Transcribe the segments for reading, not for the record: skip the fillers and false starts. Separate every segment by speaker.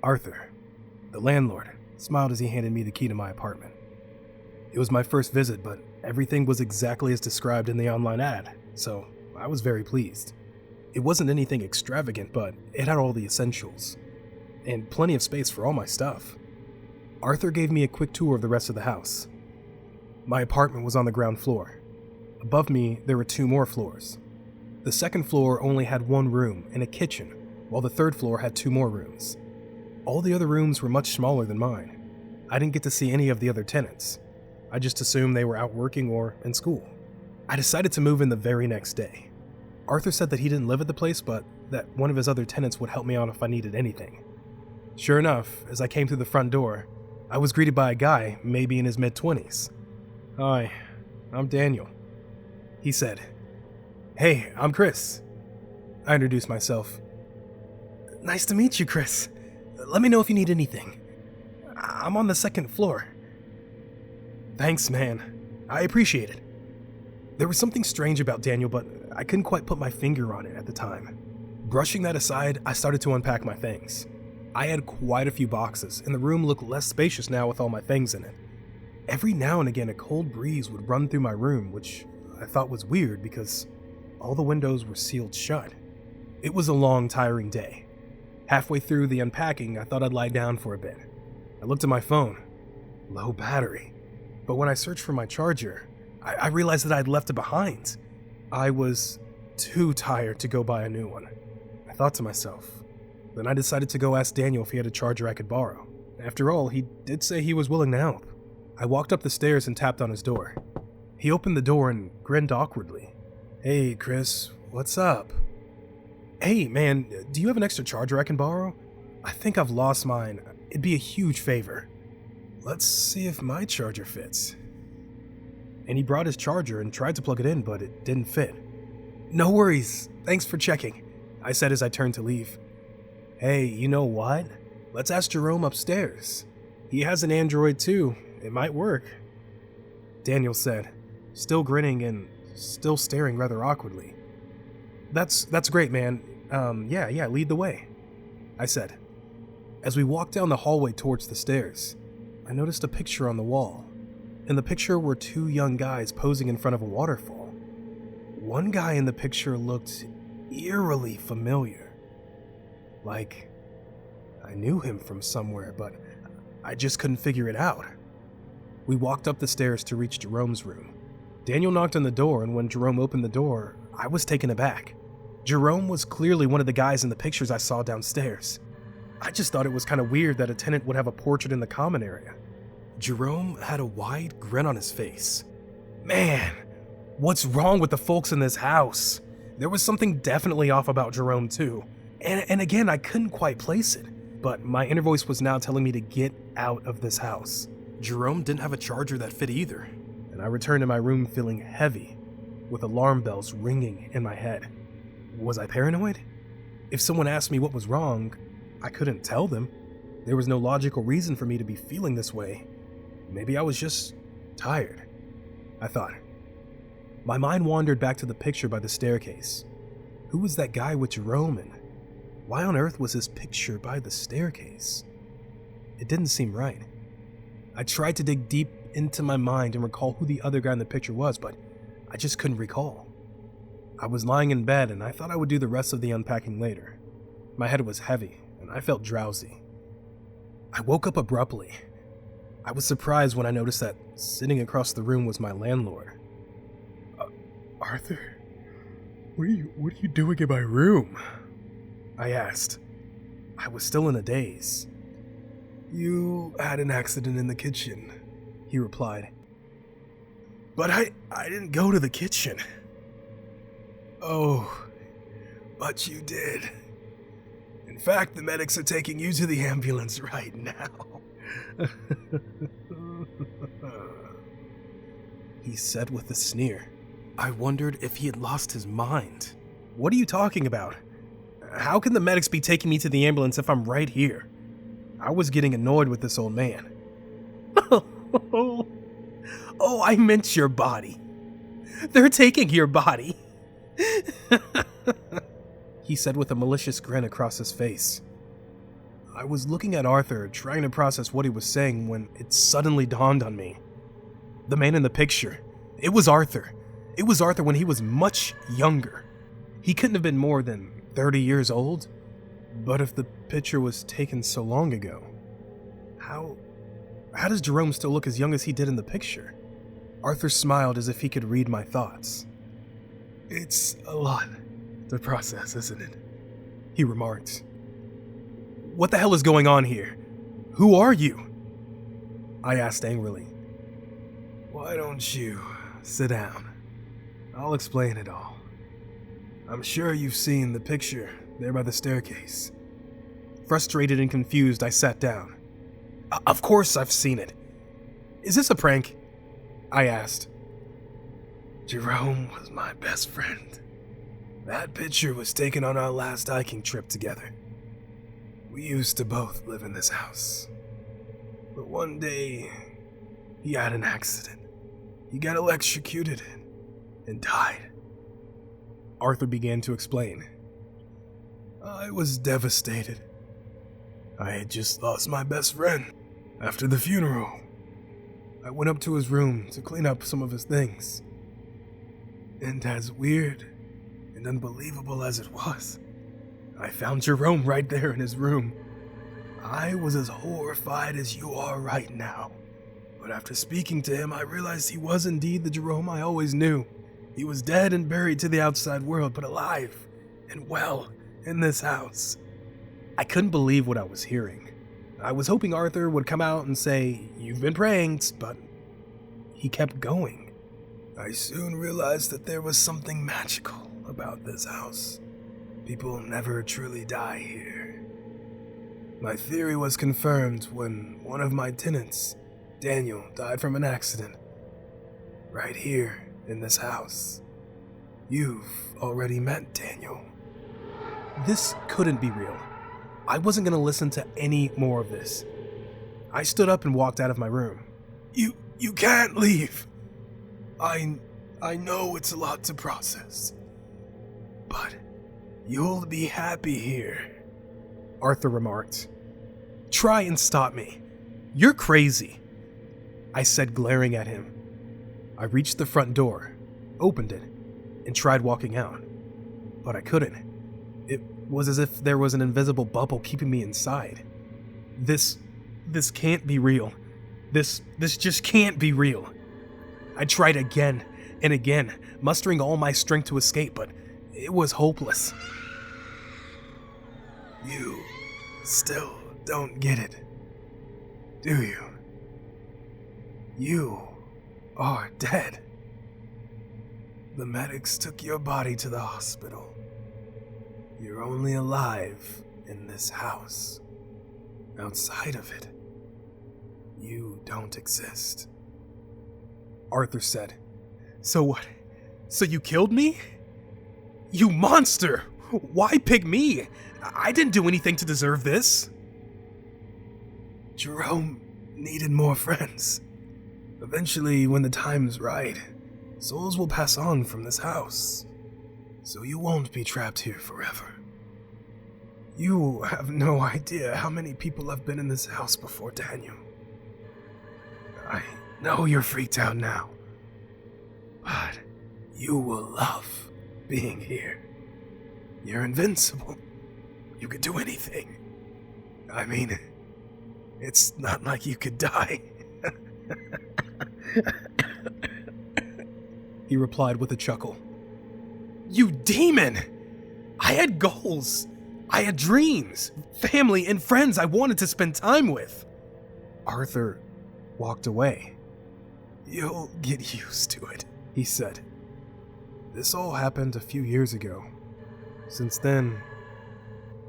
Speaker 1: Arthur, the landlord, smiled as he handed me the key to my apartment. It was my first visit, but everything was exactly as described in the online ad, so I was very pleased. It wasn't anything extravagant, but it had all the essentials, and plenty of space for all my stuff. Arthur gave me a quick tour of the rest of the house. My apartment was on the ground floor. Above me, there were 2 more floors. The second floor only had 1 room and a kitchen, while the third floor had 2 more rooms. All the other rooms were much smaller than mine. I didn't get to see any of the other tenants. I just assumed they were out working or in school. I decided to move in the very next day. Arthur said that he didn't live at the place, but that one of his other tenants would help me out if I needed anything. Sure enough, as I came through the front door, I was greeted by a guy, maybe in his mid-20s. "Hi, I'm Daniel," he said. "Hey, I'm Chris." I introduced myself. "Nice to meet you, Chris. Let me know if you need anything. I'm on the second floor." "Thanks, man. I appreciate it." There was something strange about Daniel, but I couldn't quite put my finger on it at the time. Brushing that aside, I started to unpack my things. I had quite a few boxes, and the room looked less spacious now with all my things in it. Every now and again, a cold breeze would run through my room, which I thought was weird because all the windows were sealed shut. It was a long, tiring day. Halfway through the unpacking, I thought I'd lie down for a bit. I looked at my phone. Low battery. But when I searched for my charger, I realized that I'd left it behind. I was too tired to go buy a new one. I thought to myself. Then I decided to go ask Daniel if he had a charger I could borrow. After all, he did say he was willing to help. I walked up the stairs and tapped on his door. He opened the door and grinned awkwardly. "Hey, Chris, what's up?" "Hey, man, do you have an extra charger I can borrow? I think I've lost mine. It'd be a huge favor." "Let's see if my charger fits." And he brought his charger and tried to plug it in, but it didn't fit. "No worries. Thanks for checking," I said as I turned to leave. "Hey, you know what? Let's ask Jerome upstairs. He has an Android too. It might work," Daniel said, still grinning and still staring rather awkwardly. That's great, man. Yeah, lead the way," I said. As we walked down the hallway towards the stairs, I noticed a picture on the wall. In the picture were 2 young guys posing in front of a waterfall. One guy in the picture looked eerily familiar. Like, I knew him from somewhere, but I just couldn't figure it out. We walked up the stairs to reach Jerome's room. Daniel knocked on the door, and when Jerome opened the door, I was taken aback. Jerome was clearly one of the guys in the pictures I saw downstairs. I just thought it was kind of weird that a tenant would have a portrait in the common area. Jerome had a wide grin on his face. Man, what's wrong with the folks in this house? There was something definitely off about Jerome too. And again, I couldn't quite place it, but my inner voice was now telling me to get out of this house. Jerome didn't have a charger that fit either, and I returned to my room feeling heavy, with alarm bells ringing in my head. Was I paranoid? If someone asked me what was wrong, I couldn't tell them. There was no logical reason for me to be feeling this way. Maybe I was just tired, I thought. My mind wandered back to the picture by the staircase. Who was that guy with Jerome, and why on earth was his picture by the staircase? It didn't seem right. I tried to dig deep into my mind and recall who the other guy in the picture was, but I just couldn't recall. I was lying in bed and I thought I would do the rest of the unpacking later. My head was heavy and I felt drowsy. I woke up abruptly. I was surprised when I noticed that sitting across the room was my landlord. "Arthur, what are you doing in my room?" I asked. I was still in a daze. "You had an accident in the kitchen," he replied. "But I didn't go to the kitchen." "Oh, but you did. In fact, the medics are taking you to the ambulance right now," he said with a sneer. I wondered if he had lost his mind. "What are you talking about? How can the medics be taking me to the ambulance if I'm right here?" I was getting annoyed with this old man. Oh, I meant your body. They're taking your body," he said with a malicious grin across his face. I was looking at Arthur, trying to process what he was saying when it suddenly dawned on me. The man in the picture, it was Arthur. It was Arthur when he was much younger. He couldn't have been more than 30 years old. But if the picture was taken so long ago, how does Jerome still look as young as he did in the picture? Arthur smiled as if he could read my thoughts. "It's a lot to process, isn't it?" he remarked. "What the hell is going on here? Who are you?" I asked angrily. "Why don't you sit down? I'll explain it all. I'm sure you've seen the picture there by the staircase." Frustrated and confused, I sat down. Of course I've seen it. Is this a prank?" I asked. "Jerome was my best friend. That picture was taken on our last hiking trip together. We used to both live in this house. But one day, he had an accident. He got electrocuted and died." Arthur began to explain. "I was devastated. I had just lost my best friend. After the funeral, I went up to his room to clean up some of his things. And as weird and unbelievable as it was, I found Jerome right there in his room. I was as horrified as you are right now. But after speaking to him, I realized he was indeed the Jerome I always knew. He was dead and buried to the outside world, but alive and well in this house." I couldn't believe what I was hearing. I was hoping Arthur would come out and say, "You've been pranked," but he kept going. "I soon realized that there was something magical about this house. People never truly die here. My theory was confirmed when one of my tenants, Daniel, died from an accident. Right here in this house. You've already met Daniel." This couldn't be real. I wasn't going to listen to any more of this. I stood up and walked out of my room. You can't leave. I know it's a lot to process, but you'll be happy here," Arthur remarked. "Try and stop me. You're crazy," I said, glaring at him. I reached the front door, opened it, and tried walking out, but I couldn't. It was as if there was an invisible bubble keeping me inside. This can't be real. This just can't be real. I tried again and again, mustering all my strength to escape, but it was hopeless. "You still don't get it, do you? You are dead. The medics took your body to the hospital. You're only alive in this house. Outside of it, you don't exist." Arthur said. "So what? So you killed me? You monster! Why pick me? I didn't do anything to deserve this." "Jerome needed more friends. Eventually, when the time's right, souls will pass on from this house. So you won't be trapped here forever. You have no idea how many people have been in this house before Daniel. I know you're freaked out now, but you will love being here. You're invincible. You could do anything. I mean, it's not like you could die." He replied with a chuckle. "You demon! I had goals. I had dreams, family, and friends I wanted to spend time with." Arthur walked away. "You'll get used to it," he said. "This all happened a few years ago. Since then,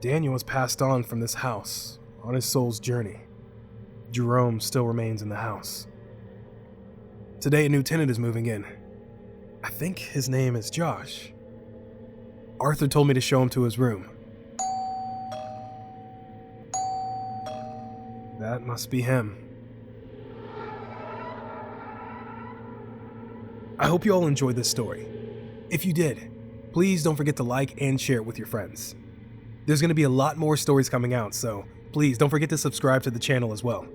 Speaker 1: Daniel has passed on from this house on his soul's journey. Jerome still remains in the house. Today, a new tenant is moving in. I think his name is Josh. Arthur told me to show him to his room. That must be him. I hope you all enjoyed this story. If you did, please don't forget to like and share it with your friends. There's going to be a lot more stories coming out, so Please don't forget to subscribe to the channel as well.